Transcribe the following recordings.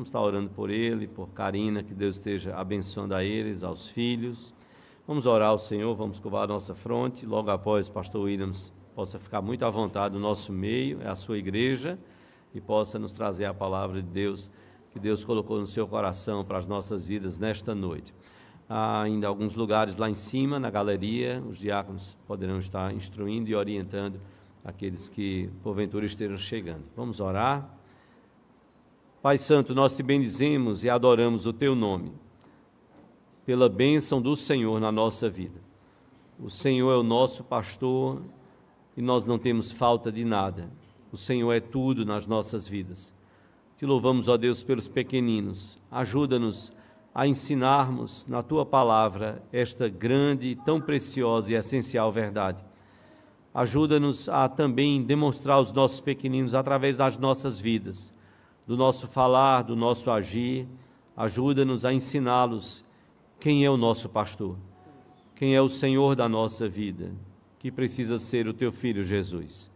Vamos estar orando por ele, por Karina, que Deus esteja abençoando a eles, aos filhos. Vamos orar ao Senhor, vamos curvar a nossa fronte, logo após o pastor Williams possa ficar muito à vontade no nosso meio, é a sua igreja, e possa nos trazer a palavra de Deus, que Deus colocou no seu coração para as nossas vidas nesta noite. Há ainda alguns lugares lá em cima, na galeria, os diáconos poderão estar instruindo e orientando aqueles que porventura estejam chegando. Vamos orar. Pai Santo, nós te bendizemos e adoramos o teu nome, pela bênção do Senhor na nossa vida. O Senhor é o nosso pastor e nós não temos falta de nada. O Senhor é tudo nas nossas vidas. Te louvamos, ó Deus, pelos pequeninos. Ajuda-nos a ensinarmos na tua palavra esta grande, tão preciosa e essencial verdade. Ajuda-nos a também demonstrar aos nossos pequeninos através das nossas vidas, do nosso falar, do nosso agir. Ajuda-nos a ensiná-los quem é o nosso pastor, quem é o Senhor da nossa vida, que precisa ser o teu Filho Jesus,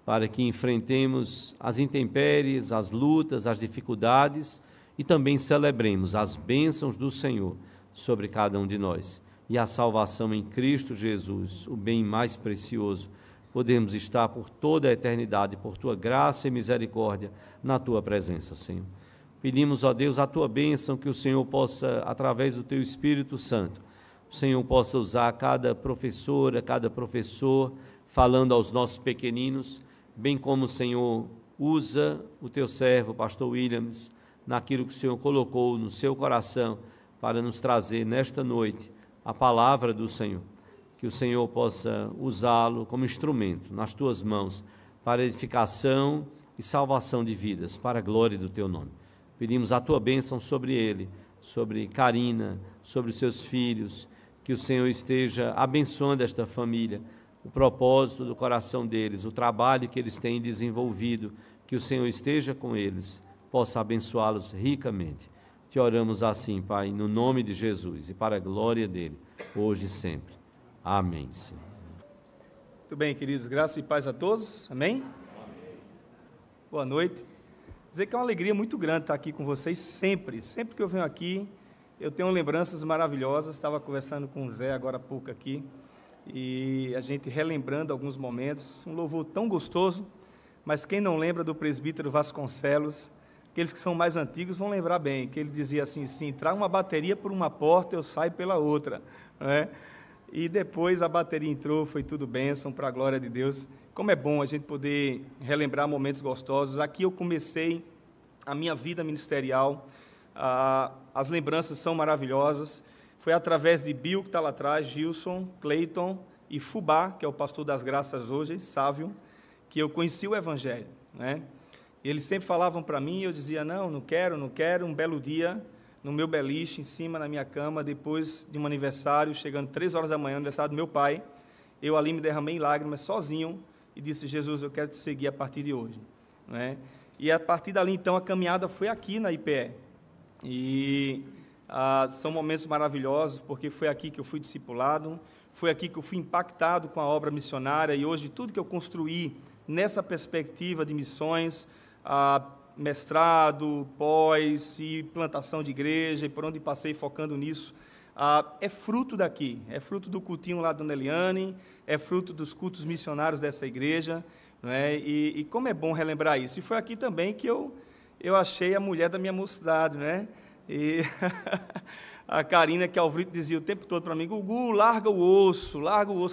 para que enfrentemos as intempéries, as lutas, as dificuldades e também celebremos as bênçãos do Senhor sobre cada um de nós e a salvação em Cristo Jesus, o bem mais precioso. Podemos estar por toda a eternidade, por tua graça e misericórdia, na tua presença, Senhor. Pedimos, ó Deus, a tua bênção, que o Senhor possa, através do teu Espírito Santo, o Senhor possa usar cada professora, cada professor, falando aos nossos pequeninos, bem como o Senhor usa o teu servo, pastor Williams, naquilo que o Senhor colocou no seu coração, para nos trazer nesta noite a palavra do Senhor. Que o Senhor possa usá-lo como instrumento nas tuas mãos para edificação e salvação de vidas, para a glória do teu nome. Pedimos a tua bênção sobre ele, sobre Karina, sobre os seus filhos, que o Senhor esteja abençoando esta família, o propósito do coração deles, o trabalho que eles têm desenvolvido, que o Senhor esteja com eles, possa abençoá-los ricamente. Te oramos assim, Pai, no nome de Jesus e para a glória dele, hoje e sempre. Amém, Senhor. Muito bem, queridos, graça e paz a todos, amém? Boa noite. Dizer que é uma alegria muito grande estar aqui com vocês sempre que eu venho aqui, eu tenho lembranças maravilhosas. Estava conversando com o Zé agora há pouco aqui, e a gente relembrando alguns momentos, um louvor tão gostoso, mas quem não lembra do presbítero Vasconcelos, aqueles que são mais antigos vão lembrar bem, que ele dizia assim, se entrar uma bateria por uma porta, eu saio pela outra, não é? E depois a bateria entrou, foi tudo bênção, para a glória de Deus. Como é bom a gente poder relembrar momentos gostosos. Aqui eu comecei a minha vida ministerial, as lembranças são maravilhosas. Foi através de Bill, que está lá atrás, Gilson, Cleiton e Fubá, que é o pastor das graças hoje, Sávio, que eu conheci o Evangelho, né? Eles sempre falavam para mim, e eu dizia, não quero. Um belo dia, no meu beliche, em cima, na minha cama, depois de um aniversário, chegando 3 horas da manhã, aniversário do meu pai, eu ali me derramei em lágrimas, sozinho, e disse, Jesus, eu quero te seguir a partir de hoje, né? E a partir dali, então, a caminhada foi aqui na IPE, e são momentos maravilhosos, porque foi aqui que eu fui discipulado, foi aqui que eu fui impactado com a obra missionária, e hoje tudo que eu construí nessa perspectiva de missões, mestrado, pós e plantação de igreja, e por onde passei focando nisso, é fruto daqui, é fruto do cultinho lá da Dona Eliane, é fruto dos cultos missionários dessa igreja, né? E como é bom relembrar isso. E foi aqui também que eu achei a mulher da minha mocidade, né? E a Karina, que ao Vrito dizia o tempo todo para mim, Gugu, larga o osso.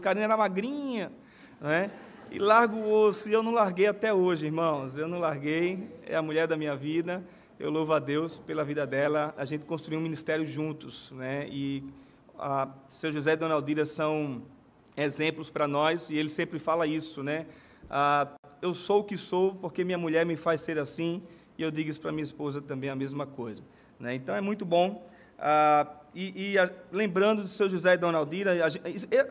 Karina era magrinha, né? E largo o osso, e eu não larguei até hoje, irmãos, eu não larguei, é a mulher da minha vida, eu louvo a Deus pela vida dela, a gente construiu um ministério juntos, né? E seu José e Dona Aldira são exemplos para nós, e ele sempre fala isso, né? Eu sou o que sou porque minha mulher me faz ser assim, e eu digo isso para minha esposa também, a mesma coisa, né? Então é muito bom. Lembrando do seu José e Dona Aldira,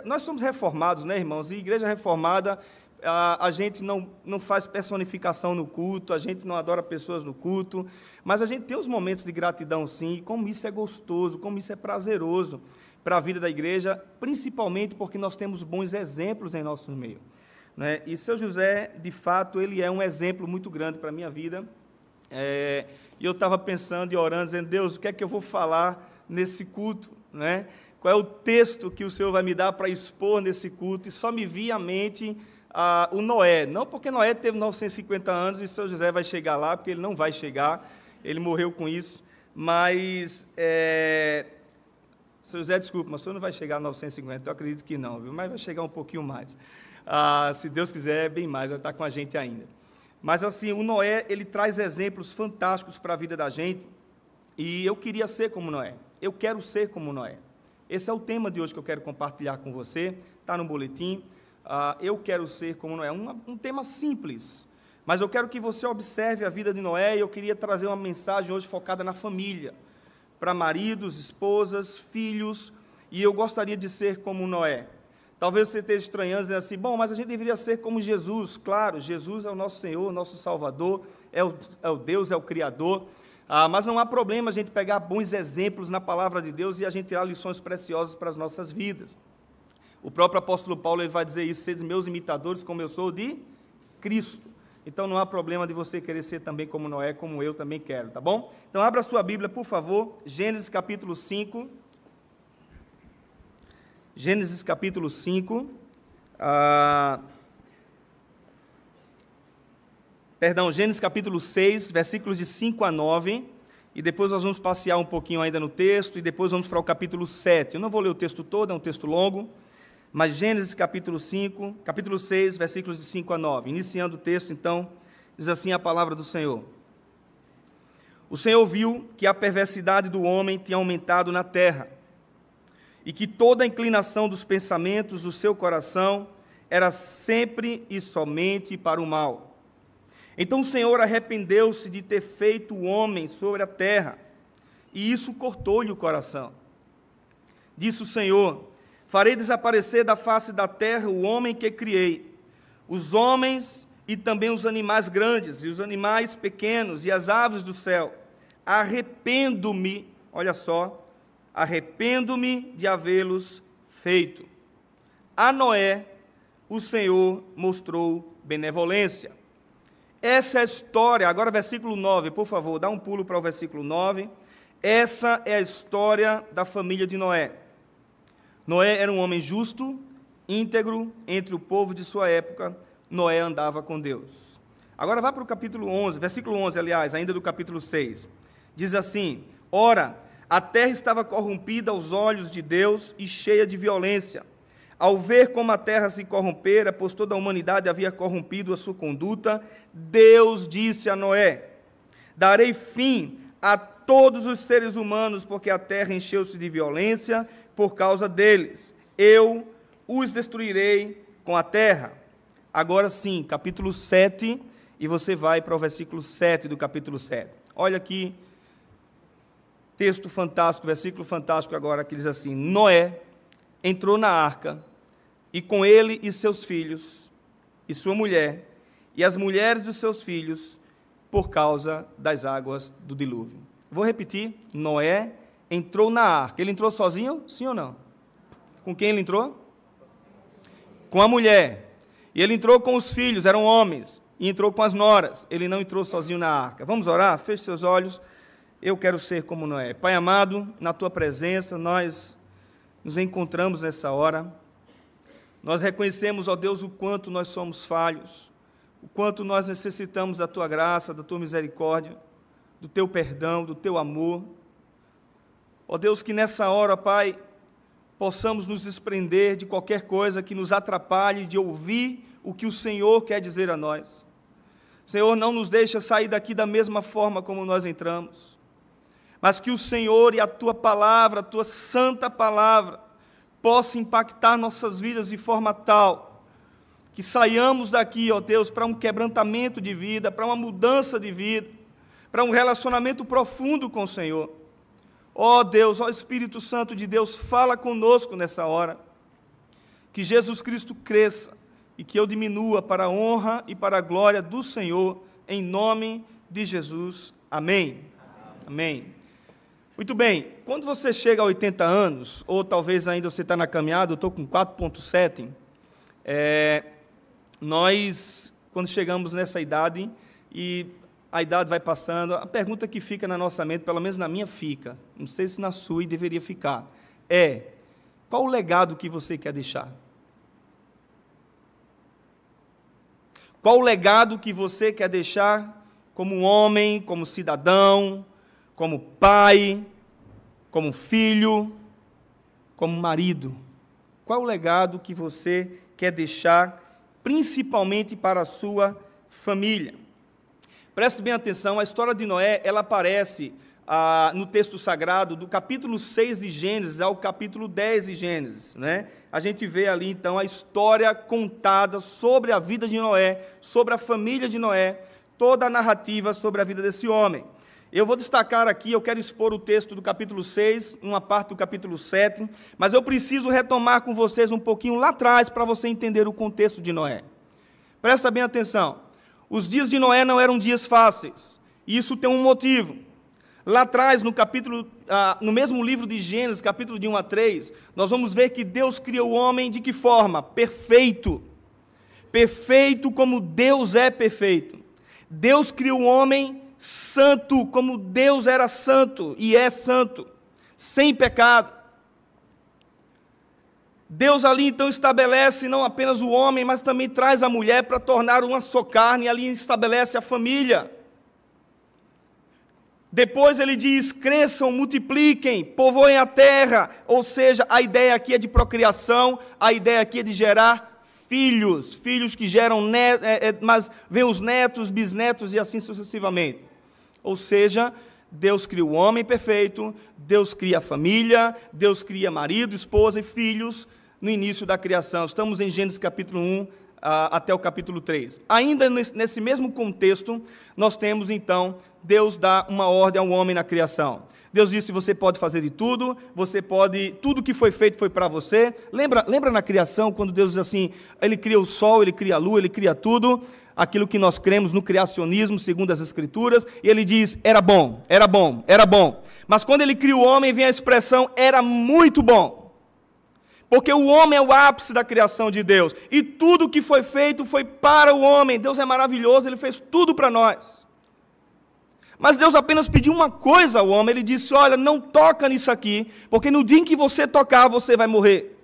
nós somos reformados, né, irmãos? E igreja reformada, a gente não faz personificação no culto, a gente não adora pessoas no culto, mas a gente tem os momentos de gratidão, sim, e como isso é gostoso, como isso é prazeroso para a vida da igreja, principalmente porque nós temos bons exemplos em nosso meio, né? E seu José, de fato, ele é um exemplo muito grande para a minha vida. E eu estava pensando e orando, dizendo, Deus, o que é que eu vou falar nesse culto, né? Qual é o texto que o Senhor vai me dar para expor nesse culto? E só me via à mente o Noé. Não porque Noé teve 950 anos e São José vai chegar lá, porque ele não vai chegar, ele morreu com isso. Mas, São José, desculpa, mas o senhor não vai chegar a 950, eu acredito que não, viu? Mas vai chegar um pouquinho mais. Se Deus quiser, bem mais, vai estar com a gente ainda. Mas, assim, o Noé, ele traz exemplos fantásticos para a vida da gente, e eu queria ser como Noé. Eu quero ser como Noé. Esse é o tema de hoje que eu quero compartilhar com você, está no boletim. Eu quero ser como Noé, um tema simples, mas eu quero que você observe a vida de Noé, e eu queria trazer uma mensagem hoje focada na família, para maridos, esposas, filhos, e eu gostaria de ser como Noé. Talvez você esteja estranhando, dizendo assim, bom, mas a gente deveria ser como Jesus. Claro, Jesus é o nosso Senhor, nosso Salvador, é o Deus, é o Criador, mas não há problema a gente pegar bons exemplos na palavra de Deus e a gente tirar lições preciosas para as nossas vidas. O próprio apóstolo Paulo ele vai dizer isso, sede meus imitadores, como eu sou de Cristo. Então não há problema de você querer ser também como Noé, como eu também quero, tá bom? Então abra a sua Bíblia, por favor, Gênesis capítulo 5. Gênesis capítulo 5. Gênesis capítulo 6, versículos de 5 a 9. E depois nós vamos passear um pouquinho ainda no texto, e depois vamos para o capítulo 7. Eu não vou ler o texto todo, é um texto longo. Mas Gênesis capítulo 6, versículos de 5 a 9. Iniciando o texto, então, diz assim a palavra do Senhor. O Senhor viu que a perversidade do homem tinha aumentado na terra, e que toda a inclinação dos pensamentos do seu coração era sempre e somente para o mal. Então o Senhor arrependeu-se de ter feito o homem sobre a terra, e isso cortou-lhe o coração. Disse o Senhor, farei desaparecer da face da terra o homem que criei, os homens e também os animais grandes, e os animais pequenos, e as aves do céu. Arrependo-me, olha só, arrependo-me de havê-los feito. A Noé, o Senhor mostrou benevolência. Essa é a história, agora versículo 9, por favor, dá um pulo para o versículo 9. Essa é a história da família de Noé. Noé era um homem justo, íntegro, entre o povo de sua época. Noé andava com Deus. Agora vá para o capítulo 11, versículo 11, aliás, ainda do capítulo 6. Diz assim, ora, a terra estava corrompida aos olhos de Deus e cheia de violência. Ao ver como a terra se corrompera, pois toda a humanidade havia corrompido a sua conduta, Deus disse a Noé, darei fim a todos os seres humanos, porque a terra encheu-se de violência por causa deles. Eu os destruirei com a terra. Agora sim, capítulo 7, e você vai para o versículo 7 do capítulo 7. Olha aqui, texto fantástico, versículo fantástico agora, que diz assim, Noé entrou na arca, e com ele e seus filhos, e sua mulher, e as mulheres dos seus filhos, por causa das águas do dilúvio. Vou repetir, Noé entrou na arca. Ele entrou sozinho? Sim ou não? Com quem ele entrou? Com a mulher. E ele entrou com os filhos, eram homens, e entrou com as noras. Ele não entrou sozinho na arca. Vamos orar? Feche seus olhos. Eu quero ser como Noé. Pai amado, na tua presença, nós nos encontramos nessa hora. Nós reconhecemos, ó Deus, o quanto nós somos falhos, o quanto nós necessitamos da tua graça, da tua misericórdia, do teu perdão, do teu amor. Ó Deus, que nessa hora, Pai, possamos nos desprender de qualquer coisa que nos atrapalhe de ouvir o que o Senhor quer dizer a nós. Senhor, não nos deixa sair daqui da mesma forma como nós entramos, mas que o Senhor e a tua palavra, a tua santa palavra, possa impactar nossas vidas de forma tal que saiamos daqui, ó Deus, para um quebrantamento de vida, para uma mudança de vida, para um relacionamento profundo com o Senhor. Ó Deus, ó Espírito Santo de Deus, fala conosco nessa hora, que Jesus Cristo cresça e que eu diminua para a honra e para a glória do Senhor, em nome de Jesus. Amém. Amém. Muito bem, quando você chega a 80 anos, ou talvez ainda você está na caminhada, eu estou com 4,7, nós, quando chegamos nessa idade, e a idade vai passando, a pergunta que fica na nossa mente, pelo menos na minha fica, não sei se na sua e deveria ficar, qual o legado que você quer deixar? Qual o legado que você quer deixar como homem, como cidadão, como pai, como filho, como marido? Qual o legado que você quer deixar, principalmente para a sua família? Preste bem atenção, a história de Noé, ela aparece no texto sagrado, do capítulo 6 de Gênesis ao capítulo 10 de Gênesis, né? A gente vê ali, então, a história contada sobre a vida de Noé, sobre a família de Noé, toda a narrativa sobre a vida desse homem. Eu vou destacar aqui, eu quero expor o texto do capítulo 6, uma parte do capítulo 7, mas eu preciso retomar com vocês um pouquinho lá atrás, para você entender o contexto de Noé. Presta bem atenção. Os dias de Noé não eram dias fáceis, e isso tem um motivo. Lá atrás, no mesmo livro de Gênesis, capítulo de 1 a 3, nós vamos ver que Deus criou o homem de que forma? Perfeito. Perfeito como Deus é perfeito. Deus criou o homem santo, como Deus era santo e é santo, sem pecado. Deus ali então estabelece não apenas o homem, mas também traz a mulher para tornar uma só carne, e ali estabelece a família. Depois ele diz, cresçam, multipliquem, povoem a terra, ou seja, a ideia aqui é de procriação, a ideia aqui é de gerar filhos que geram netos, mas vem os netos, bisnetos e assim sucessivamente. Ou seja, Deus cria o homem perfeito, Deus cria a família, Deus cria marido, esposa e filhos no início da criação. Estamos em Gênesis capítulo 1 até o capítulo 3. Ainda nesse mesmo contexto, nós temos então, Deus dá uma ordem ao homem na criação. Deus disse, você pode fazer de tudo, tudo que foi feito foi para você. Lembra na criação, quando Deus diz assim, Ele cria o sol, Ele cria a lua, Ele cria tudo, aquilo que nós cremos no criacionismo, segundo as Escrituras, e Ele diz, era bom, era bom, era bom. Mas quando Ele cria o homem, vem a expressão, era muito bom. Porque o homem é o ápice da criação de Deus, e tudo que foi feito foi para o homem. Deus é maravilhoso, Ele fez tudo para nós. Mas Deus apenas pediu uma coisa ao homem, Ele disse, olha, não toca nisso aqui, porque no dia em que você tocar, você vai morrer.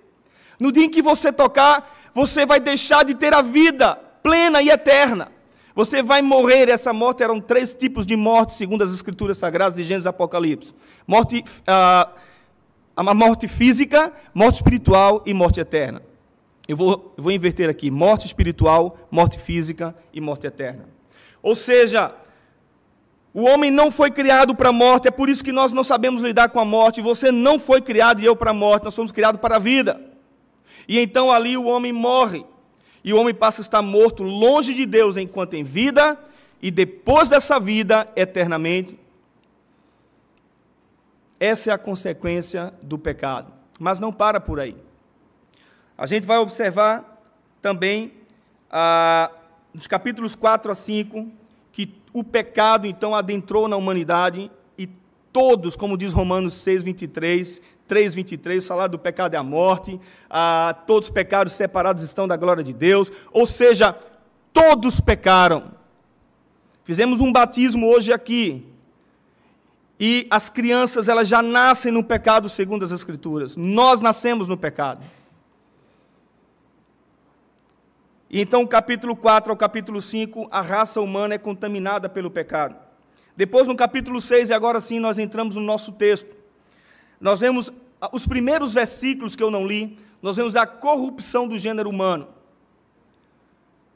No dia em que você tocar, você vai deixar de ter a vida plena e eterna. Você vai morrer. Essa morte, eram 3 tipos de morte, segundo as Escrituras Sagradas de Gênesis e Apocalipse. A morte física, morte espiritual e morte eterna. Eu vou inverter aqui, morte espiritual, morte física e morte eterna. Ou seja, o homem não foi criado para a morte, é por isso que nós não sabemos lidar com a morte. Você não foi criado e eu para a morte, nós somos criados para a vida. E então ali o homem morre, e o homem passa a estar morto longe de Deus enquanto em vida, e depois dessa vida, eternamente. Essa é a consequência do pecado. Mas não para por aí. A gente vai observar também, dos capítulos 4 a 5, que o pecado, então, adentrou na humanidade, e todos, como diz Romanos 6:23, 3:23, o salário do pecado é a morte, todos os pecados separados estão da glória de Deus, ou seja, todos pecaram. Fizemos um batismo hoje aqui, e as crianças, elas já nascem no pecado, segundo as Escrituras. Nós nascemos no pecado. E então, capítulo 4 ao capítulo 5, a raça humana é contaminada pelo pecado. Depois, no capítulo 6, e agora sim, nós entramos no nosso texto. Nós vemos os primeiros versículos que eu não li, nós vemos a corrupção do gênero humano.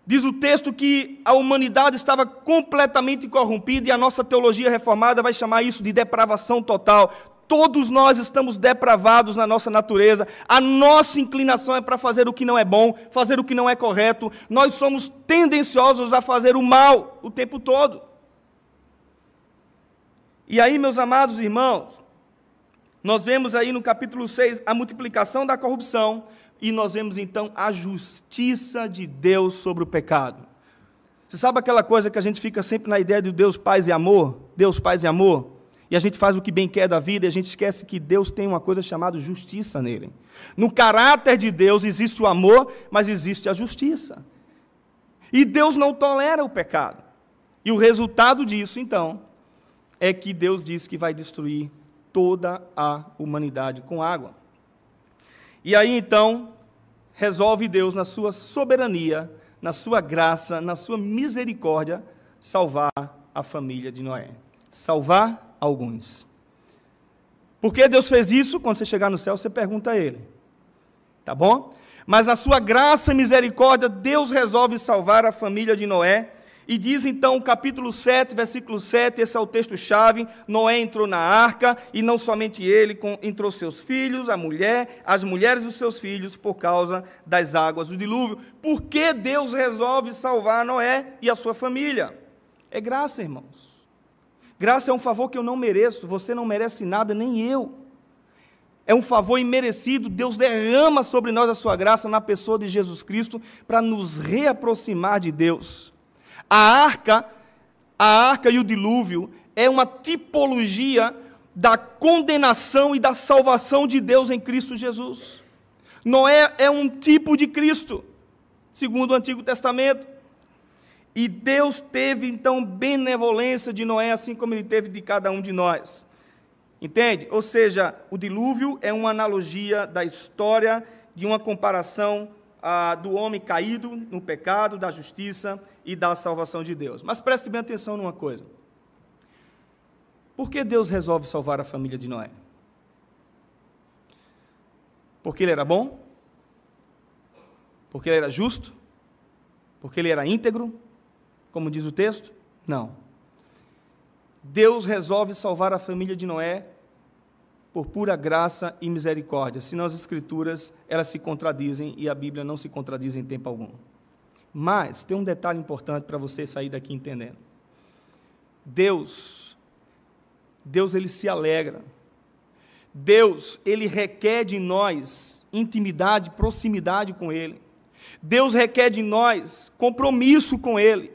Diz o texto que a humanidade estava completamente corrompida, e a nossa teologia reformada vai chamar isso de depravação total. Todos nós estamos depravados na nossa natureza, a nossa inclinação é para fazer o que não é bom, fazer o que não é correto, nós somos tendenciosos a fazer o mal o tempo todo. E aí, meus amados irmãos, nós vemos aí no capítulo 6 a multiplicação da corrupção, e nós vemos então a justiça de Deus sobre o pecado. Você sabe aquela coisa que a gente fica sempre na ideia de Deus, paz e amor? Deus, paz e amor? E a gente faz o que bem quer da vida, e a gente esquece que Deus tem uma coisa chamada justiça nele. No caráter de Deus existe o amor, mas existe a justiça. E Deus não tolera o pecado. E o resultado disso, então, é que Deus diz que vai destruir toda a humanidade com água. E aí, então, resolve Deus, na sua soberania, na sua graça, na sua misericórdia, salvar a família de Noé. Salvar alguns. Por que Deus fez isso? Quando você chegar no céu, você pergunta a Ele. Tá bom? Mas na sua graça e misericórdia, Deus resolve salvar a família de Noé. E diz então, capítulo 7, versículo 7, esse é o texto-chave: Noé entrou na arca, e não somente ele, entrou seus filhos, as mulheres dos seus filhos, por causa das águas do dilúvio. Por que Deus resolve salvar Noé e a sua família? É graça, irmãos. Graça é um favor que eu não mereço, você não merece nada, nem eu. É um favor imerecido, Deus derrama sobre nós a sua graça na pessoa de Jesus Cristo, para nos reaproximar de Deus. A arca e o dilúvio é uma tipologia da condenação e da salvação de Deus em Cristo Jesus. Noé é um tipo de Cristo, segundo o Antigo Testamento. E Deus teve, então, benevolência de Noé, assim como Ele teve de cada um de nós. Entende? Ou seja, o dilúvio é uma analogia da história, de uma comparação do homem caído no pecado, da justiça e da salvação de Deus. Mas preste bem atenção numa coisa. Por que Deus resolve salvar a família de Noé? Porque Ele era bom? Porque Ele era justo? Porque Ele era íntegro? Como diz o texto? Não. Deus resolve salvar a família de Noé por pura graça e misericórdia, senão as Escrituras, elas se contradizem, e a Bíblia não se contradiz em tempo algum. Mas, tem um detalhe importante para você sair daqui entendendo. Deus, Ele se alegra. Deus, Ele requer de nós intimidade, proximidade com Ele. Deus requer de nós compromisso com Ele.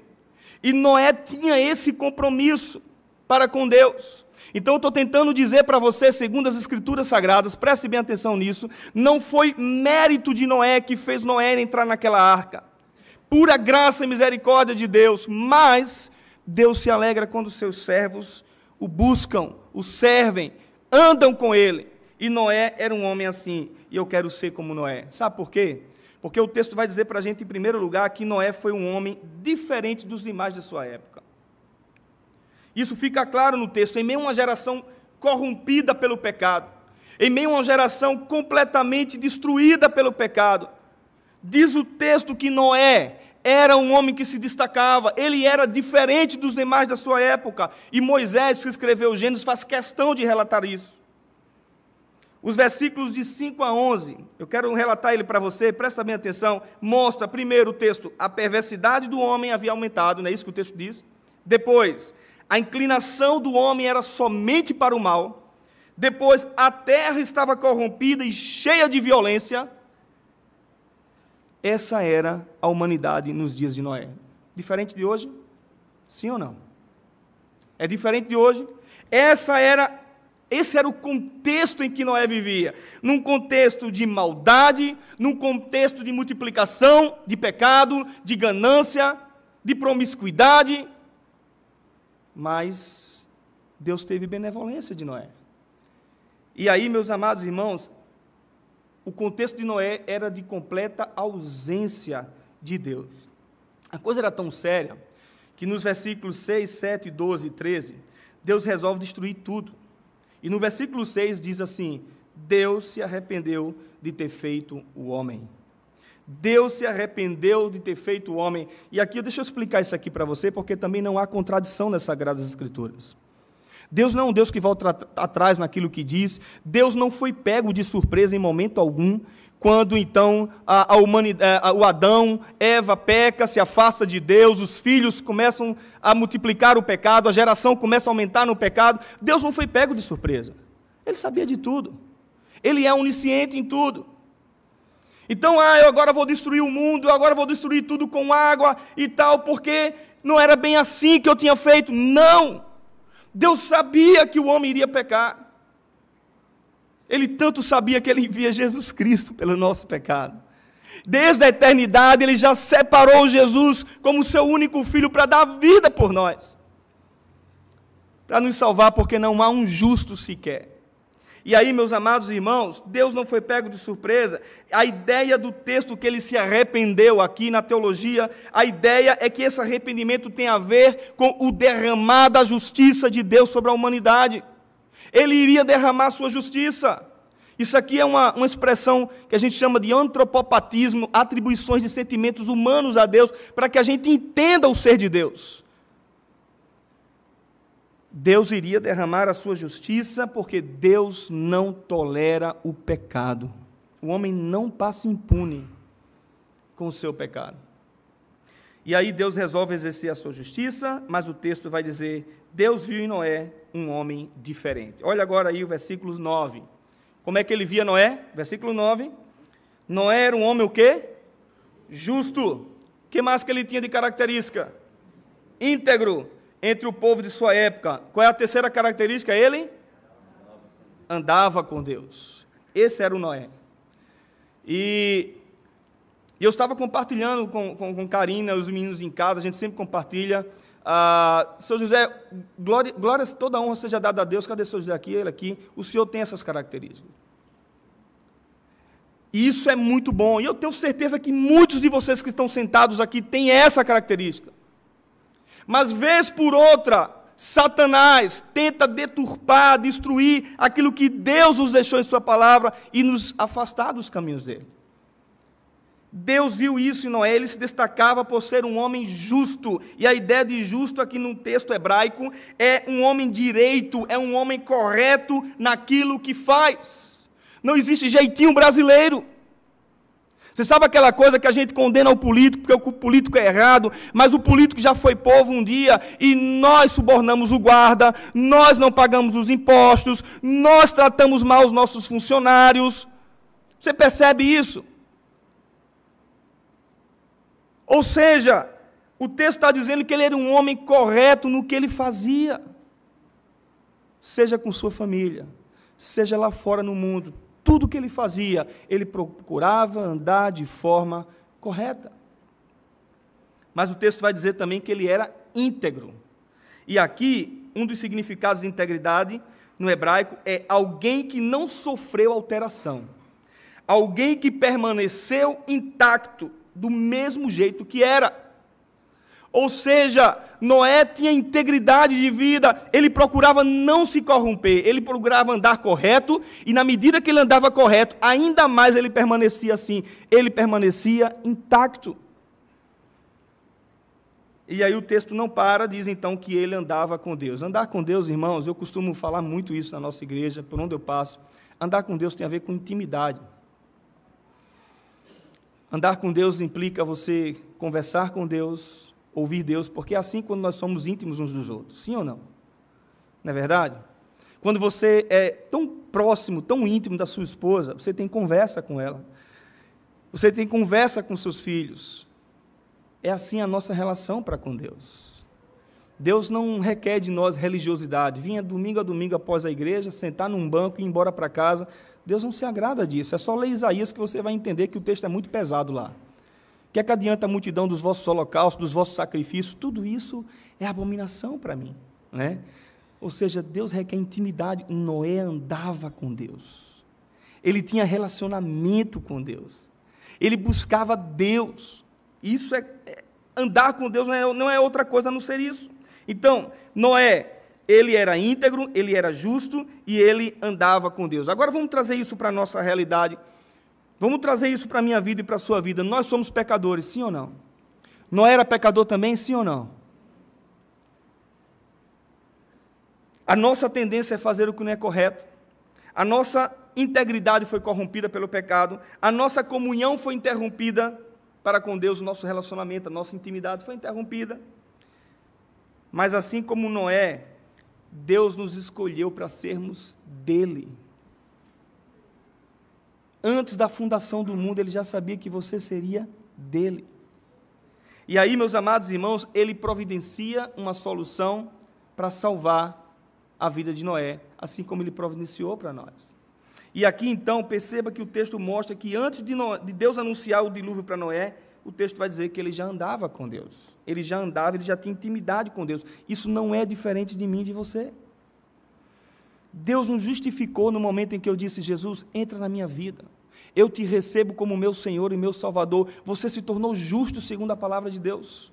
E Noé tinha esse compromisso para com Deus. Então eu estou tentando dizer para você, segundo as Escrituras Sagradas, preste bem atenção nisso, não foi mérito de Noé que fez Noé entrar naquela arca. Pura graça e misericórdia de Deus, mas Deus se alegra quando seus servos o buscam, o servem, andam com Ele. E Noé era um homem assim, e eu quero ser como Noé. Sabe por quê? Porque o texto vai dizer para a gente, em primeiro lugar, que Noé foi um homem diferente dos demais de sua época. Isso fica claro no texto, em meio a uma geração corrompida pelo pecado, em meio a uma geração completamente destruída pelo pecado. Diz o texto que Noé era um homem que se destacava, ele era diferente dos demais da sua época, e Moisés, que escreveu o Gênesis, faz questão de relatar isso. Os versículos de 5 a 11, eu quero relatar ele para você, presta bem atenção, mostra, primeiro o texto, a perversidade do homem havia aumentado, não é isso que o texto diz? Depois, a inclinação do homem era somente para o mal. Depois, a terra estava corrompida e cheia de violência. Essa era a humanidade nos dias de Noé. Diferente de hoje? Sim ou não? É diferente de hoje? Esse era o contexto em que Noé vivia. Num contexto de maldade, num contexto de multiplicação, de pecado, de ganância, de promiscuidade. Mas Deus teve benevolência de Noé. E aí, meus amados irmãos, o contexto de Noé era de completa ausência de Deus. A coisa era tão séria que nos versículos 6, 7, 12 e 13, Deus resolve destruir tudo. E no versículo 6 diz assim: Deus se arrependeu de ter feito o homem. Deus se arrependeu de ter feito o homem. E aqui, deixa eu explicar isso aqui para você, porque também não há contradição nas Sagradas Escrituras. Deus não é um Deus que volta atrás naquilo que diz. Deus não foi pego de surpresa em momento algum, quando então o Adão, Eva peca, se afasta de Deus, os filhos começam a multiplicar o pecado, a geração começa a aumentar no pecado. Deus não foi pego de surpresa. Ele sabia de tudo. Ele é onisciente em tudo. Então, eu agora vou destruir o mundo, eu agora vou destruir tudo com água e tal, porque não era bem assim que eu tinha feito. Não! Deus sabia que o homem iria pecar. Ele tanto sabia que ele envia Jesus Cristo pelo nosso pecado. Desde a eternidade, Ele já separou Jesus como seu único filho para dar vida por nós. Para nos salvar, porque não há um justo sequer. E aí, meus amados irmãos, Deus não foi pego de surpresa. A ideia do texto que ele se arrependeu aqui na teologia, a ideia é que esse arrependimento tem a ver com o derramar da justiça de Deus sobre a humanidade. Ele iria derramar sua justiça. Isso aqui é uma expressão que a gente chama de antropopatismo, atribuições de sentimentos humanos a Deus, para que a gente entenda o ser de Deus. Deus iria derramar a sua justiça, porque Deus não tolera o pecado. O homem não passa impune com o seu pecado. E aí Deus resolve exercer a sua justiça, mas o texto vai dizer, Deus viu em Noé um homem diferente. Olha agora aí o versículo 9. Como é que ele via Noé? Versículo 9. Noé era um homem o quê? Justo. O que mais que ele tinha de característica? Íntegro entre o povo de sua época. Qual é a terceira característica? Ele andava com Deus. Esse era o Noé. E eu estava compartilhando com Karina, os meninos em casa, a gente sempre compartilha. Seu José, glória, toda a honra seja dada a Deus. Cadê seu José aqui? Ele aqui. O senhor tem essas características. E isso é muito bom. E eu tenho certeza que muitos de vocês que estão sentados aqui têm essa característica. Mas, vez por outra, Satanás tenta deturpar, destruir aquilo que Deus nos deixou em sua palavra e nos afastar dos caminhos dele. Deus viu isso em Noé, ele se destacava por ser um homem justo. E a ideia de justo aqui no texto hebraico é um homem direito, é um homem correto naquilo que faz. Não existe jeitinho brasileiro. Você sabe aquela coisa que a gente condena o político, porque o político é errado, mas o político já foi povo um dia, e nós subornamos o guarda, nós não pagamos os impostos, nós tratamos mal os nossos funcionários. Você percebe isso? Ou seja, o texto está dizendo que ele era um homem correto no que ele fazia. Seja com sua família, seja lá fora no mundo. Tudo que ele fazia, ele procurava andar de forma correta. Mas o texto vai dizer também que ele era íntegro. E aqui, um dos significados de integridade no hebraico é alguém que não sofreu alteração. Alguém que permaneceu intacto, do mesmo jeito que era. Ou seja, Noé tinha integridade de vida, ele procurava não se corromper, ele procurava andar correto, e na medida que ele andava correto, ainda mais ele permanecia assim, ele permanecia intacto. E aí o texto não para, diz então que ele andava com Deus. Andar com Deus, irmãos, eu costumo falar muito isso na nossa igreja, por onde eu passo. Andar com Deus tem a ver com intimidade. Andar com Deus implica você conversar com Deus, ouvir Deus, porque é assim quando nós somos íntimos uns dos outros, sim ou não? Não é verdade? Quando você é tão próximo, tão íntimo da sua esposa, você tem conversa com ela, você tem conversa com seus filhos. É assim a nossa relação para com Deus. Deus não requer de nós religiosidade, vinha domingo a domingo após a igreja, sentar num banco e ir embora para casa. Deus não se agrada disso, é só ler Isaías que você vai entender que o texto é muito pesado lá. O que é que adianta a multidão dos vossos holocaustos, dos vossos sacrifícios? Tudo isso é abominação para mim, né? Ou seja, Deus requer intimidade. Noé andava com Deus. Ele tinha relacionamento com Deus. Ele buscava Deus. Isso andar com Deus não é outra coisa a não ser isso. Então, Noé, ele era íntegro, ele era justo e ele andava com Deus. Agora vamos trazer isso para a nossa realidade. Vamos trazer isso para a minha vida e para a sua vida. Nós somos pecadores, sim ou não? Noé era pecador também, sim ou não? A nossa tendência é fazer o que não é correto. A nossa integridade foi corrompida pelo pecado. A nossa comunhão foi interrompida para com Deus. O nosso relacionamento, a nossa intimidade foi interrompida. Mas assim como Noé, Deus nos escolheu para sermos dele. Antes da fundação do mundo, ele já sabia que você seria dele. E aí, meus amados irmãos, ele providencia uma solução para salvar a vida de Noé, assim como ele providenciou para nós. E aqui, então, perceba que o texto mostra que antes de Deus anunciar o dilúvio para Noé, o texto vai dizer que ele já andava com Deus. Ele já andava, ele já tinha intimidade com Deus. Isso não é diferente de mim e de você. Deus nos justificou no momento em que eu disse: Jesus, entra na minha vida. Eu te recebo como meu Senhor e meu Salvador. Você se tornou justo segundo a palavra de Deus.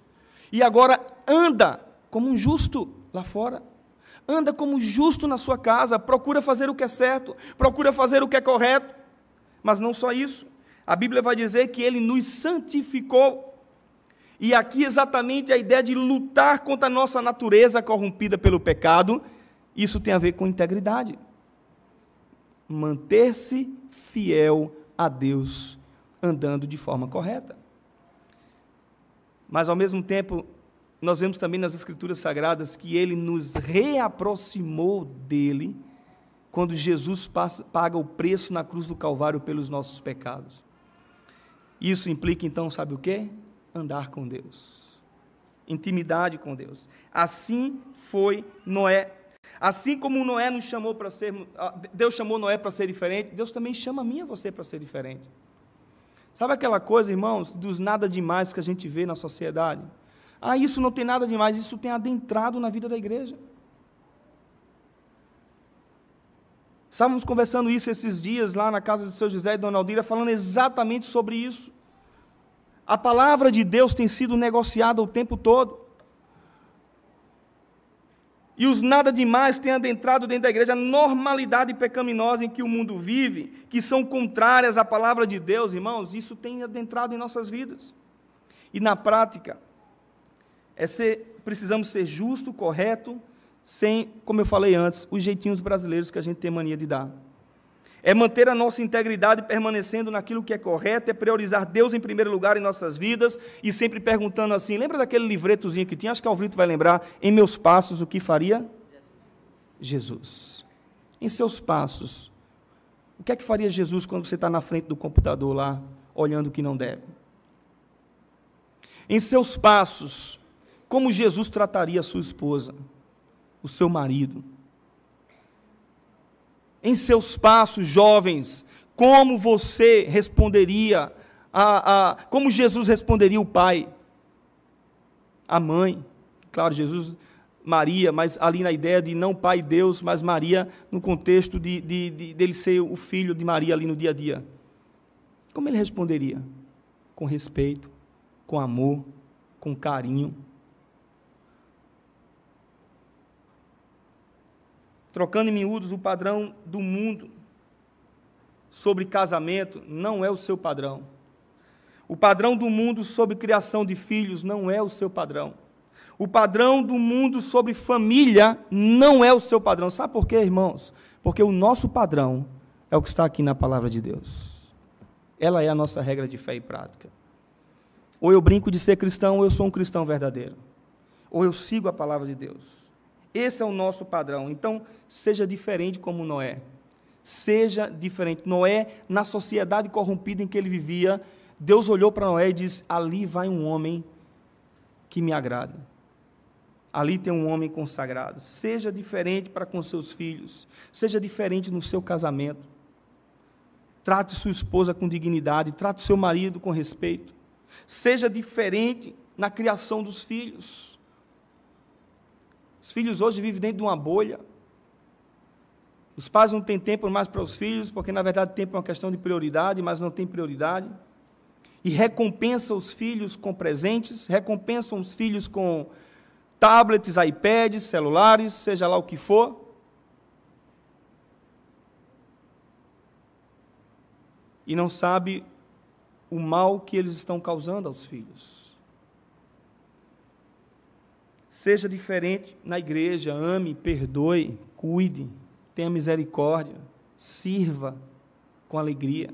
E agora anda como um justo lá fora. Anda como justo na sua casa. Procura fazer o que é certo. Procura fazer o que é correto. Mas não só isso. A Bíblia vai dizer que Ele nos santificou. E aqui exatamente a ideia de lutar contra a nossa natureza corrompida pelo pecado. Isso tem a ver com integridade. Manter-se fiel a Deus, andando de forma correta. Mas, ao mesmo tempo, nós vemos também nas Escrituras Sagradas que Ele nos reaproximou dEle, quando Jesus paga o preço na cruz do Calvário pelos nossos pecados. Isso implica, então, sabe o quê? Andar com Deus. Intimidade com Deus. Assim foi Noé. Assim como Noé nos chamou para ser, Deus chamou Noé para ser diferente, Deus também chama a mim e a você para ser diferente. Sabe aquela coisa, irmãos, dos nada demais que a gente vê na sociedade? Isso não tem nada demais, isso tem adentrado na vida da igreja. Estávamos conversando isso esses dias lá na casa do seu José e Dona Aldira, falando exatamente sobre isso. A palavra de Deus tem sido negociada o tempo todo. E os nada demais têm adentrado dentro da igreja, a normalidade pecaminosa em que o mundo vive, que são contrárias à palavra de Deus, irmãos, isso tem adentrado em nossas vidas. E na prática, precisamos ser justo, correto, sem, como eu falei antes, os jeitinhos brasileiros que a gente tem mania de dar. É manter a nossa integridade permanecendo naquilo que é correto, é priorizar Deus em primeiro lugar em nossas vidas, e sempre perguntando assim, lembra daquele livretozinho que tinha? Acho que Alvrito vai lembrar, em meus passos, o que faria? Jesus. Em seus passos, o que é que faria Jesus quando você está na frente do computador lá, olhando o que não deve? Em seus passos, como Jesus trataria a sua esposa, o seu marido? Em seus passos, jovens, como você responderia, como Jesus responderia o pai, a mãe, claro, Jesus, Maria, mas ali na ideia de não pai Deus, mas Maria, no contexto dele ser o filho de Maria ali no dia a dia. Como ele responderia? Com respeito, com amor, com carinho. Trocando em miúdos, o padrão do mundo sobre casamento não é o seu padrão. O padrão do mundo sobre criação de filhos não é o seu padrão. O padrão do mundo sobre família não é o seu padrão. Sabe por quê, irmãos? Porque o nosso padrão é o que está aqui na palavra de Deus. Ela é a nossa regra de fé e prática. Ou eu brinco de ser cristão, ou eu sou um cristão verdadeiro. Ou eu sigo a palavra de Deus. Esse é o nosso padrão. Então, seja diferente como Noé. Seja diferente. Noé, na sociedade corrompida em que ele vivia, Deus olhou para Noé e disse: ali vai um homem que me agrada. Ali tem um homem consagrado. Seja diferente para com seus filhos. Seja diferente no seu casamento. Trate sua esposa com dignidade. Trate seu marido com respeito. Seja diferente na criação dos filhos. Os filhos hoje vivem dentro de uma bolha. Os pais não têm tempo mais para os filhos, porque, na verdade, tempo é uma questão de prioridade, mas não tem prioridade. E recompensam os filhos com presentes, recompensam os filhos com tablets, iPads, celulares, seja lá o que for. E não sabe o mal que eles estão causando aos filhos. Seja diferente na igreja, ame, perdoe, cuide, tenha misericórdia, sirva com alegria.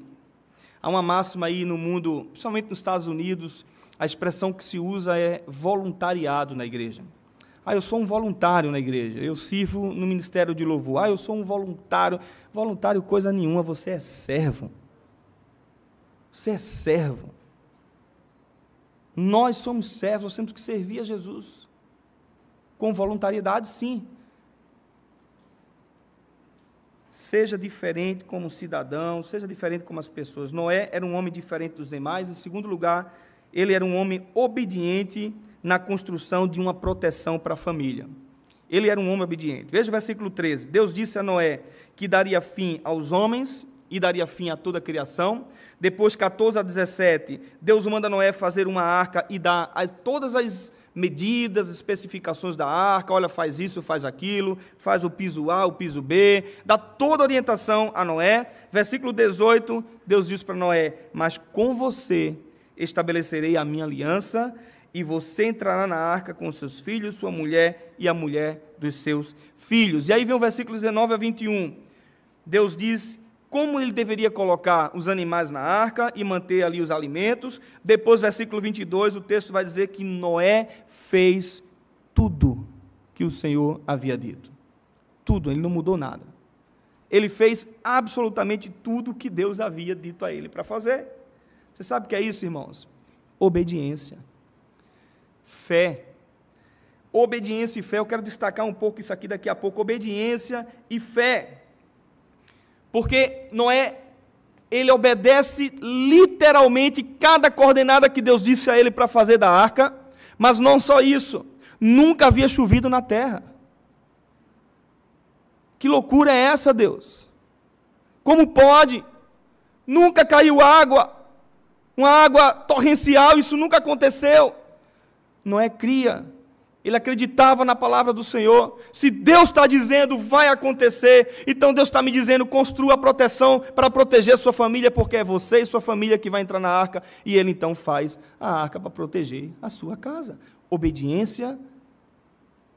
Há uma máxima aí no mundo, principalmente nos Estados Unidos, a expressão que se usa é voluntariado na igreja. Eu sou um voluntário na igreja, eu sirvo no ministério de louvor. Eu sou um voluntário. Voluntário coisa nenhuma, você é servo. Você é servo. Nós somos servos, nós temos que servir a Jesus. Com voluntariedade, sim. seja diferente como cidadão, seja diferente como as pessoas. Noé era um homem diferente dos demais. Em segundo lugar, ele era um homem obediente na construção de uma proteção para a família. Ele era um homem obediente. Veja o versículo 13. Deus disse a Noé que daria fim aos homens e daria fim a toda a criação. Depois, 14 a 17, Deus manda Noé fazer uma arca e dá todas as medidas, especificações da arca. Olha, faz isso, faz aquilo, faz o piso A, o piso B, dá toda a orientação a Noé. Versículo 18, Deus diz para Noé: mas com você estabelecerei a minha aliança, e você entrará na arca com seus filhos, sua mulher e a mulher dos seus filhos. E aí vem o versículo 19 a 21. Deus diz como ele deveria colocar os animais na arca e manter ali os alimentos. Depois, versículo 22, o texto vai dizer que Noé fez tudo que o Senhor havia dito. Tudo, ele não mudou nada. Ele fez absolutamente tudo que Deus havia dito a ele para fazer. Você sabe o que é isso, irmãos? Obediência. Fé. Obediência e fé, eu quero destacar um pouco isso aqui daqui a pouco. Obediência e fé. Porque Noé, ele obedece literalmente cada coordenada que Deus disse a ele para fazer da arca, mas não só isso, nunca havia chovido na terra. Que loucura é essa, Deus? Como pode? Nunca caiu água, uma água torrencial, isso nunca aconteceu. Noé cria. Ele acreditava na palavra do Senhor. Se Deus está dizendo, vai acontecer, então Deus está me dizendo, construa a proteção para proteger sua família, porque é você e sua família que vai entrar na arca, e ele então faz a arca para proteger a sua casa. Obediência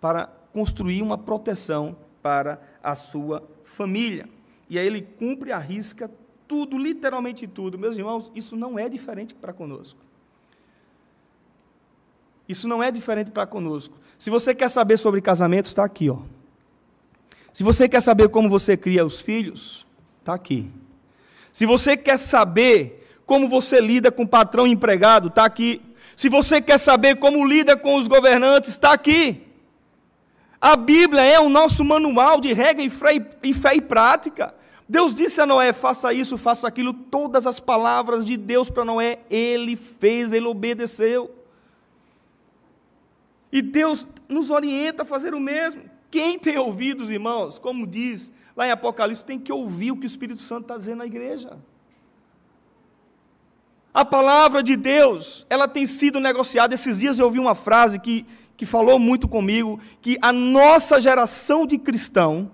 para construir uma proteção para a sua família. E aí ele cumpre, arrisca tudo, literalmente tudo. Meus irmãos, isso não é diferente para conosco. Isso não é diferente para conosco. Se você quer saber sobre casamento, está aqui, ó. Se você quer saber como você cria os filhos, está aqui. Se você quer saber como você lida com patrão e empregado, está aqui. Se você quer saber como lida com os governantes, está aqui. A Bíblia é o nosso manual de regra e fé e prática. Deus disse a Noé, faça isso, faça aquilo. Todas as palavras de Deus para Noé, ele fez, ele obedeceu. E Deus nos orienta a fazer o mesmo. Quem tem ouvidos, irmãos, como diz lá em Apocalipse, tem que ouvir o que o Espírito Santo está dizendo na igreja. A palavra de Deus, ela tem sido negociada. Esses dias eu ouvi uma frase que falou muito comigo, que a nossa geração de cristão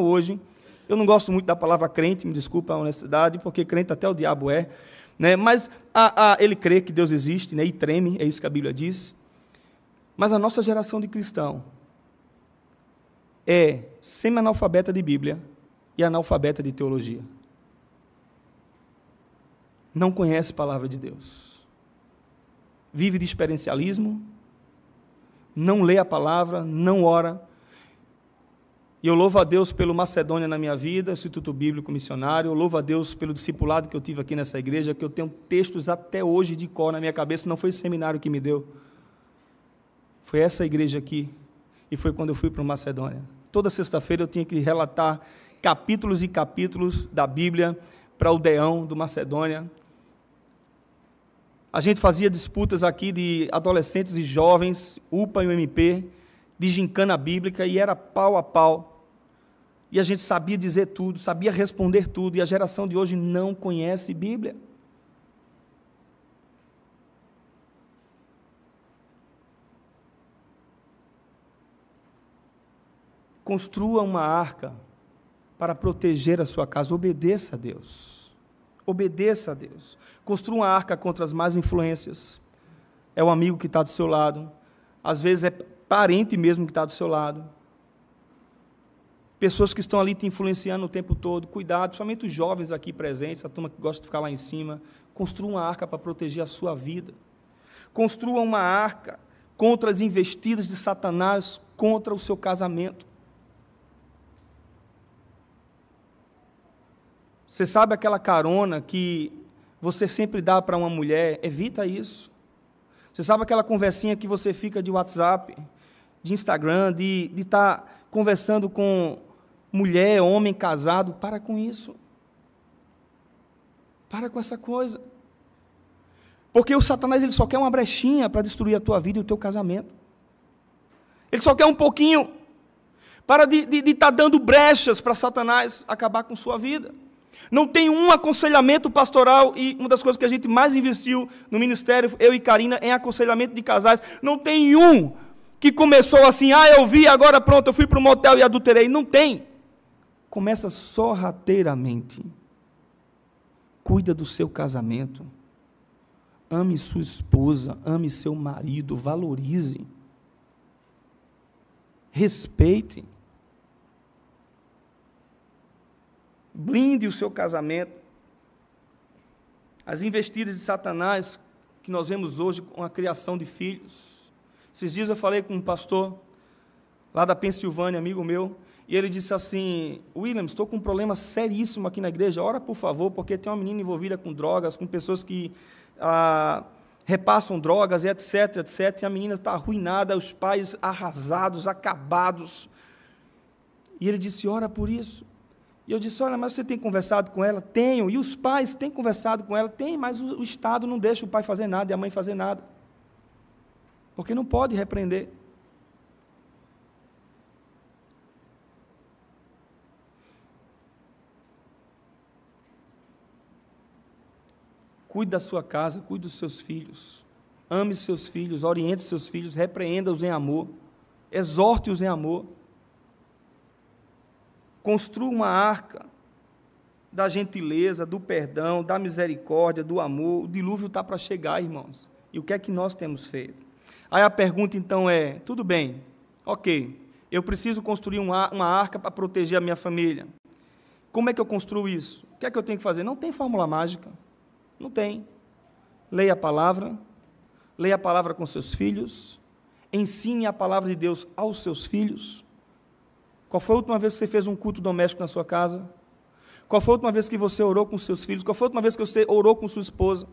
hoje, eu não gosto muito da palavra crente, me desculpa a honestidade, porque crente até o diabo é, né? Mas ele crê que Deus existe, né? E treme, é isso que a Bíblia diz. Mas a nossa geração de cristão é semi-analfabeta de Bíblia e analfabeta de teologia. Não conhece a palavra de Deus. Vive de experiencialismo, não lê a palavra, não ora. E eu louvo a Deus pelo Macedônia na minha vida, Instituto Bíblico Missionário. Eu louvo a Deus pelo discipulado que eu tive aqui nessa igreja, que eu tenho textos até hoje de cor na minha cabeça. Não foi esse seminário que me deu. Foi essa igreja aqui. E foi quando eu fui para o Macedônia. Toda sexta-feira eu tinha que relatar capítulos e capítulos da Bíblia para o Deão do Macedônia. A gente fazia disputas aqui de adolescentes e jovens, UPA e UMP, de gincana bíblica, e era pau a pau. E a gente sabia dizer tudo, sabia responder tudo, e a geração de hoje não conhece Bíblia. Construa uma arca para proteger a sua casa, obedeça a Deus. Obedeça a Deus. Construa uma arca contra as más influências. É o amigo que está do seu lado, às vezes é parente mesmo que está do seu lado. Pessoas que estão ali te influenciando o tempo todo. Cuidado, principalmente os jovens aqui presentes, a turma que gosta de ficar lá em cima. Construa uma arca para proteger a sua vida. Construa uma arca contra as investidas de Satanás, contra o seu casamento. Você sabe aquela carona que você sempre dá para uma mulher? Evita isso. Você sabe aquela conversinha que você fica de WhatsApp, de Instagram, de estar conversando com mulher, homem casado, para com isso. Para com essa coisa. Porque o Satanás ele só quer uma brechinha para destruir a tua vida e o teu casamento. Ele só quer um pouquinho para de estar dando brechas para Satanás acabar com sua vida. Não tem um aconselhamento pastoral, e uma das coisas que a gente mais investiu no ministério, eu e Karina, em aconselhamento de casais. Não tem um que começou assim, eu vi, agora pronto, eu fui para o motel e adulterei. Não tem. Começa sorrateiramente. Cuida do seu casamento. Ame sua esposa, ame seu marido, valorize. Respeite. Blinde o seu casamento. As investidas de Satanás que nós vemos hoje com a criação de filhos. Esses dias eu falei com um pastor lá da Pensilvânia, amigo meu, e ele disse assim: William, estou com um problema seríssimo aqui na igreja, ora por favor, porque tem uma menina envolvida com drogas, com pessoas que repassam drogas, etc, etc, e a menina está arruinada, os pais arrasados, acabados. E ele disse: ora por isso. E eu disse: olha, mas você tem conversado com ela? Tenho. E os pais têm conversado com ela? Tem, mas o Estado não deixa o pai fazer nada e a mãe fazer nada. Porque não pode repreender. Cuide da sua casa, cuide dos seus filhos. Ame seus filhos, oriente seus filhos, repreenda-os em amor. Exorte-os em amor. Construa uma arca da gentileza, do perdão, da misericórdia, do amor. O dilúvio está para chegar, irmãos. E o que é que nós temos feito? Aí a pergunta, então, é: tudo bem, ok, eu preciso construir uma arca para proteger a minha família. Como é que eu construo isso? O que é que eu tenho que fazer? Não tem fórmula mágica. Não tem. Leia a palavra com seus filhos, ensine a palavra de Deus aos seus filhos. Qual foi a última vez que você fez um culto doméstico na sua casa? Qual foi a última vez que você orou com seus filhos? Qual foi a última vez que você orou com sua esposa?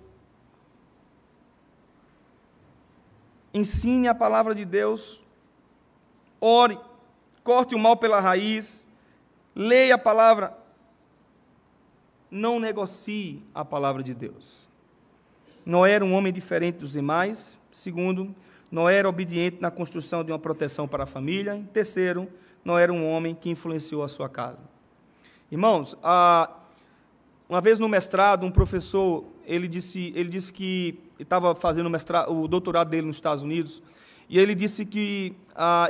Ensine a palavra de Deus, ore, corte o mal pela raiz, leia a palavra, não negocie a palavra de Deus. Noé era um homem diferente dos demais. Segundo, Noé era obediente na construção de uma proteção para a família. E terceiro, Noé era um homem que influenciou a sua casa. Irmãos, uma vez no mestrado, um professor, ele disse que estava fazendo o doutorado dele nos Estados Unidos, e ele disse que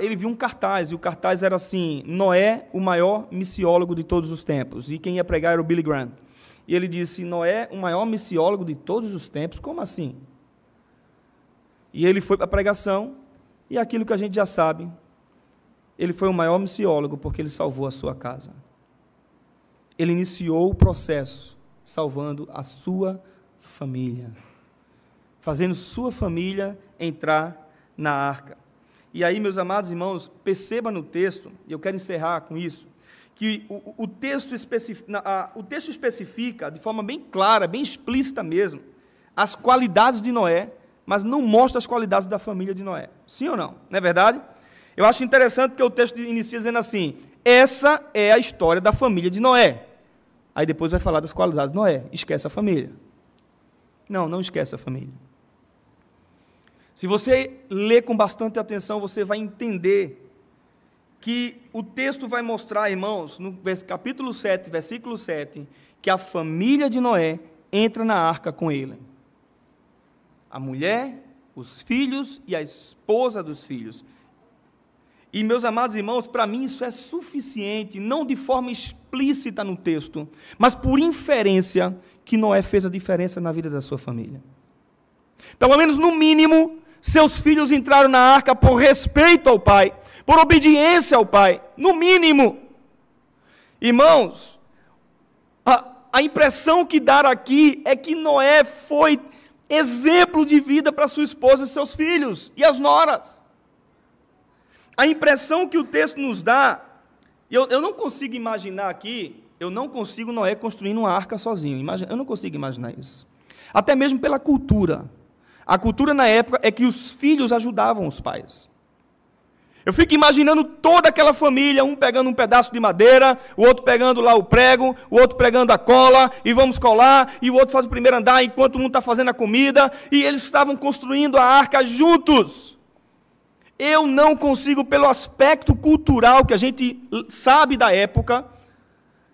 ele viu um cartaz, e o cartaz era assim: Noé, o maior missiólogo de todos os tempos, e quem ia pregar era o Billy Graham. E ele disse: Noé, o maior missiólogo de todos os tempos? Como assim? E ele foi para a pregação, e aquilo que a gente já sabe, ele foi o maior missiólogo porque ele salvou a sua casa. Ele iniciou o processo salvando a sua família, fazendo sua família entrar na arca. E aí, meus amados irmãos, perceba no texto, e eu quero encerrar com isso, que o texto especifica de forma bem clara, bem explícita mesmo, as qualidades de Noé, mas não mostra as qualidades da família de Noé. Sim ou não? Não é verdade? Eu acho interessante que o texto inicia dizendo assim: essa é a história da família de Noé. Aí depois vai falar das qualidades de Noé. Esquece a família. Não esquece a família. Se você ler com bastante atenção, você vai entender que o texto vai mostrar, irmãos, no capítulo 7, versículo 7, que a família de Noé entra na arca com ele. A mulher, os filhos e a esposa dos filhos. E, meus amados irmãos, para mim isso é suficiente, não de forma explícita no texto, mas por inferência, que Noé fez a diferença na vida da sua família. Pelo menos, no mínimo, seus filhos entraram na arca por respeito ao pai, por obediência ao pai, no mínimo. Irmãos, a impressão que dá aqui é que Noé foi exemplo de vida para sua esposa e seus filhos, e as noras. A impressão que o texto nos dá, eu não consigo imaginar aqui, eu não consigo Noé construindo uma arca sozinho, eu não consigo imaginar isso. Até mesmo pela cultura. A cultura na época é que os filhos ajudavam os pais. Eu fico imaginando toda aquela família, um pegando um pedaço de madeira, o outro pegando lá o prego, o outro pegando a cola, e vamos colar, e o outro faz o primeiro andar enquanto um está fazendo a comida, e eles estavam construindo a arca juntos. Eu não consigo, pelo aspecto cultural que a gente sabe da época,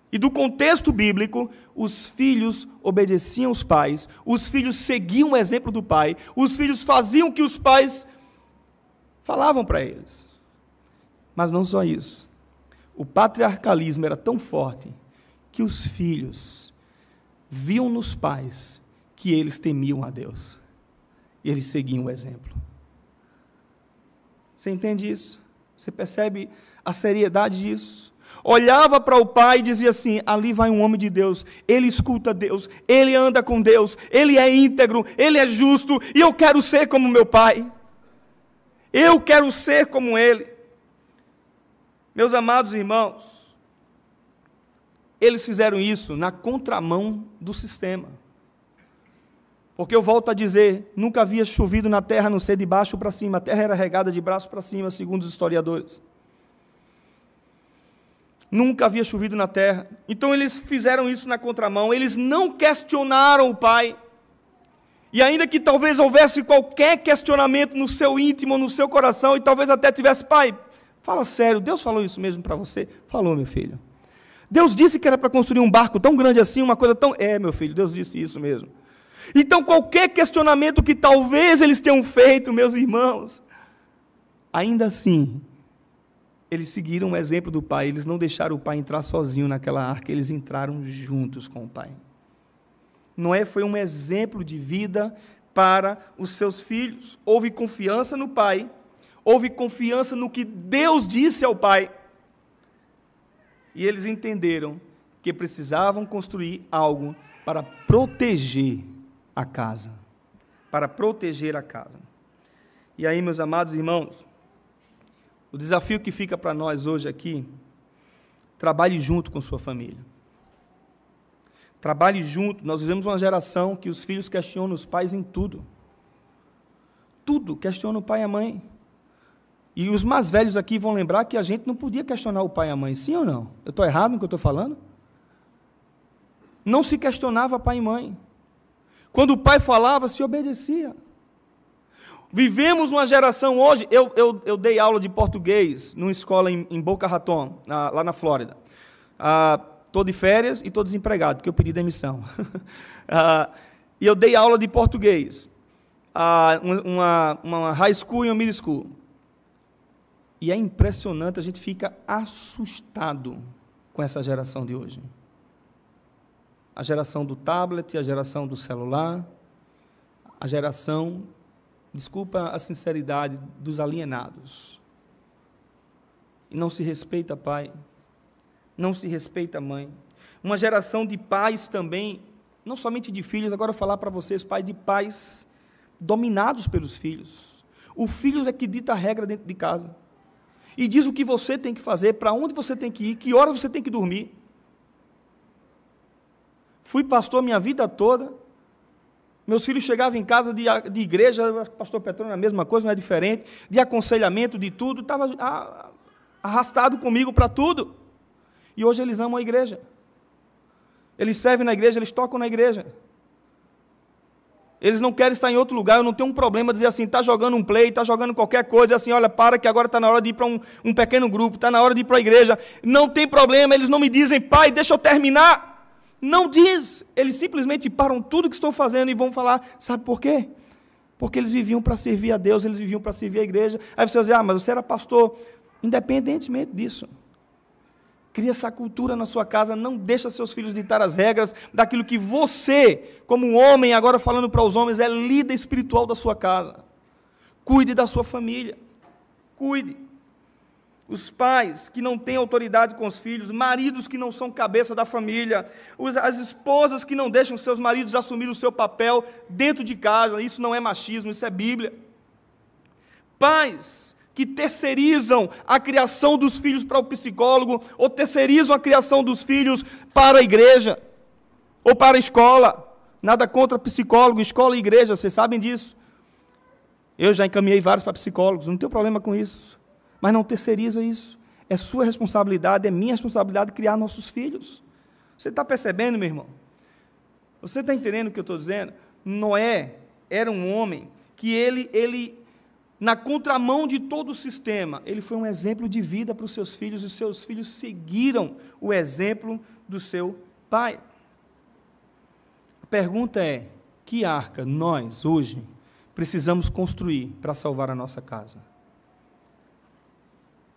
e do contexto bíblico, os filhos obedeciam os pais, os filhos seguiam o exemplo do pai, os filhos faziam o que os pais falavam para eles. Mas não só isso. O patriarcalismo era tão forte que os filhos viam nos pais que eles temiam a Deus. E eles seguiam o exemplo. Você entende isso? Você percebe a seriedade disso? Olhava para o pai e dizia assim: ali vai um homem de Deus, ele escuta Deus, ele anda com Deus, ele é íntegro, ele é justo, e eu quero ser como meu pai. Eu quero ser como ele. Meus amados irmãos, eles fizeram isso na contramão do sistema. Porque eu volto a dizer, nunca havia chovido na terra a não ser de baixo para cima, a terra era regada de braço para cima, segundo os historiadores. Nunca havia chovido na terra. Então eles fizeram isso na contramão, eles não questionaram o pai. E ainda que talvez houvesse qualquer questionamento no seu íntimo, no seu coração, e talvez até tivesse: pai, fala sério, Deus falou isso mesmo para você? Falou, meu filho. Deus disse que era para construir um barco tão grande assim, uma coisa tão... meu filho, Deus disse isso mesmo. Então qualquer questionamento que talvez eles tenham feito, meus irmãos, ainda assim, eles seguiram o exemplo do pai, eles não deixaram o pai entrar sozinho naquela arca, eles entraram juntos com o pai. Noé foi um exemplo de vida para os seus filhos. Houve confiança no pai, houve confiança no que Deus disse ao pai. E eles entenderam que precisavam construir algo para proteger a casa. Para proteger a casa. E aí, meus amados irmãos, o desafio que fica para nós hoje aqui: trabalhe junto com sua família. Trabalhe junto. Nós vivemos uma geração que os filhos questionam os pais em tudo. Tudo questionam o pai e a mãe. E os mais velhos aqui vão lembrar que a gente não podia questionar o pai e a mãe, sim ou não? Eu estou errado no que eu estou falando? Não se questionava pai e mãe. Quando o pai falava, se obedecia. Vivemos uma geração hoje... Eu dei aula de português numa escola em Boca Raton, lá na Flórida. Estou de férias e estou desempregado, porque eu pedi demissão. E eu dei aula de português. Uma high school e uma middle school. E é impressionante, a gente fica assustado com essa geração de hoje. A geração do tablet, a geração do celular, a geração, desculpa a sinceridade, dos alienados. E não se respeita pai, não se respeita mãe. Uma geração de pais também, não somente de filhos, agora eu vou falar para vocês, de pais dominados pelos filhos. O filho é que dita a regra dentro de casa. E diz o que você tem que fazer, para onde você tem que ir, que horas você tem que dormir. Fui pastor minha vida toda. Meus filhos chegavam em casa de igreja, pastor Petrônio, a mesma coisa, não é diferente, de aconselhamento, de tudo, estava arrastado comigo para tudo. E hoje eles amam a igreja. Eles servem na igreja, eles tocam na igreja. Eles não querem estar em outro lugar. Eu não tenho um problema dizer assim, está jogando um play, está jogando qualquer coisa, assim, olha, para que agora está na hora de ir para um pequeno grupo, está na hora de ir para a igreja. Não tem problema, eles não me dizem, pai, deixa eu terminar. Não diz, eles simplesmente param tudo que estão fazendo e vão falar, sabe por quê? Porque eles viviam para servir a Deus, eles viviam para servir a igreja. Aí você vai dizer, mas você era pastor. Independentemente disso, cria essa cultura na sua casa, não deixa seus filhos ditar as regras daquilo que você, como um homem, agora falando para os homens, é líder espiritual da sua casa. Cuide da sua família, cuide. Os pais que não têm autoridade com os filhos, maridos que não são cabeça da família, as esposas que não deixam seus maridos assumir o seu papel dentro de casa, isso não é machismo, isso é Bíblia. Pais que terceirizam a criação dos filhos para o psicólogo, ou terceirizam a criação dos filhos para a igreja, ou para a escola. Nada contra psicólogo, escola e igreja, vocês sabem disso. Eu já encaminhei vários para psicólogos, não tenho problema com isso. Mas não terceiriza isso. É sua responsabilidade, é minha responsabilidade criar nossos filhos. Você está percebendo, meu irmão? Você está entendendo o que eu estou dizendo? Noé era um homem que ele, na contramão de todo o sistema, ele foi um exemplo de vida para os seus filhos, e os seus filhos seguiram o exemplo do seu pai. A pergunta é, que arca nós, hoje, precisamos construir para salvar a nossa casa?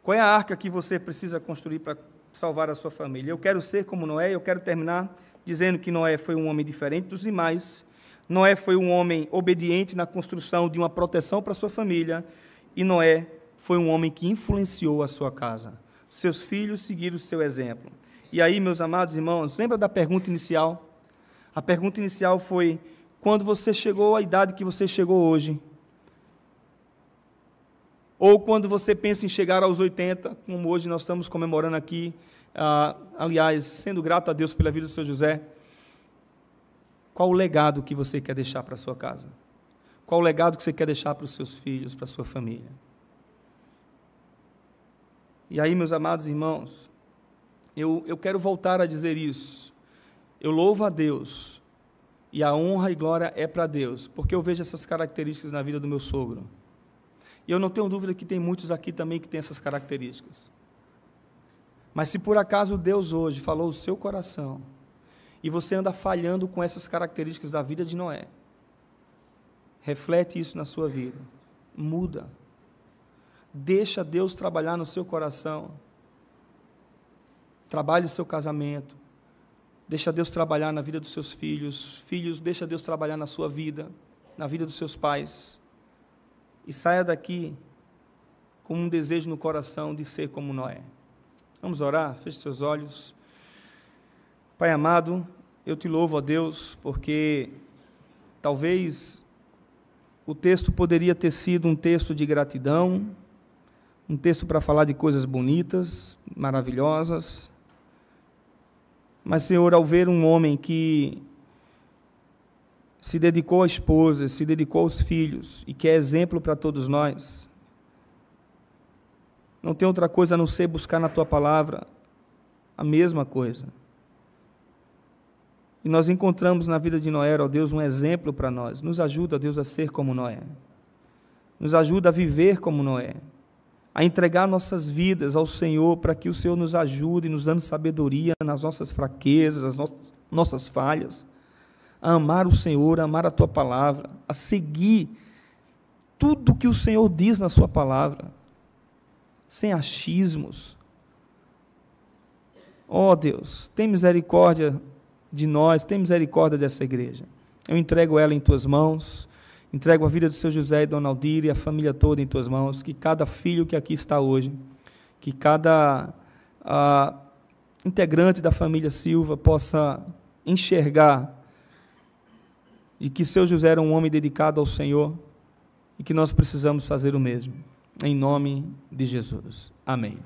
Qual é a arca que você precisa construir para salvar a sua família? Eu quero ser como Noé. Eu quero terminar dizendo que Noé foi um homem diferente dos demais. Noé foi um homem obediente na construção de uma proteção para a sua família, e Noé foi um homem que influenciou a sua casa. Seus filhos seguiram o seu exemplo. E aí, meus amados irmãos, lembra da pergunta inicial? A pergunta inicial foi, quando você chegou à idade que você chegou hoje, ou quando você pensa em chegar aos 80, como hoje nós estamos comemorando aqui, aliás, sendo grato a Deus pela vida do seu José, qual o legado que você quer deixar para a sua casa? Qual o legado que você quer deixar para os seus filhos, para a sua família? E aí, meus amados irmãos, eu quero voltar a dizer isso. Eu louvo a Deus, e a honra e glória é para Deus, porque eu vejo essas características na vida do meu sogro. E eu não tenho dúvida que tem muitos aqui também que têm essas características. Mas se por acaso Deus hoje falou o seu coração, e você anda falhando com essas características da vida de Noé, reflete isso na sua vida, muda, deixa Deus trabalhar no seu coração, trabalhe o seu casamento, deixa Deus trabalhar na vida dos seus filhos, deixa Deus trabalhar na sua vida, na vida dos seus pais, e saia daqui com um desejo no coração de ser como Noé. Vamos orar? Feche seus olhos. Pai amado, eu te louvo, ó Deus, porque talvez o texto poderia ter sido um texto de gratidão, um texto para falar de coisas bonitas, maravilhosas, mas, Senhor, ao ver um homem que se dedicou à esposa, se dedicou aos filhos, e que é exemplo para todos nós, não tem outra coisa a não ser buscar na Tua Palavra a mesma coisa. E nós encontramos na vida de Noé, ó Deus, um exemplo para nós. Nos ajuda, Deus, a ser como Noé. Nos ajuda a viver como Noé. A entregar nossas vidas ao Senhor, para que o Senhor nos ajude, nos dando sabedoria nas nossas fraquezas, nas nossas falhas. A amar o Senhor, a amar a Tua Palavra, a seguir tudo que o Senhor diz na Sua Palavra, sem achismos. Ó Deus, tem misericórdia de nós, tem misericórdia dessa igreja. Eu entrego ela em Tuas mãos, entrego a vida do seu José e Dona Aldir e a família toda em Tuas mãos, que cada filho que aqui está hoje, que cada integrante da família Silva possa enxergar de que seu José era um homem dedicado ao Senhor e que nós precisamos fazer o mesmo. Em nome de Jesus. Amém.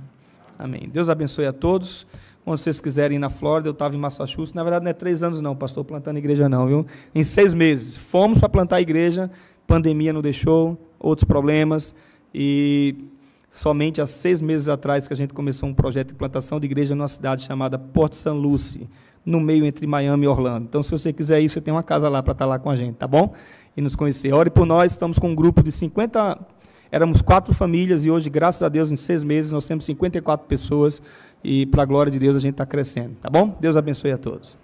Amém. Deus abençoe a todos. Quando vocês quiserem ir na Flórida, eu estava em Massachusetts, na verdade não é 3 anos não, pastor, plantando igreja não, viu? Em 6 meses. Fomos para plantar a igreja, pandemia não deixou, outros problemas, e somente há 6 meses atrás que a gente começou um projeto de plantação de igreja numa cidade chamada Port St. Lucie, no meio entre Miami e Orlando. Então, se você quiser ir, você tem uma casa lá para estar lá com a gente, tá bom? E nos conhecer. Ore por nós, estamos com um grupo de 50, éramos 4 famílias, e hoje, graças a Deus, em 6 meses, nós temos 54 pessoas, e para a glória de Deus a gente está crescendo, tá bom? Deus abençoe a todos.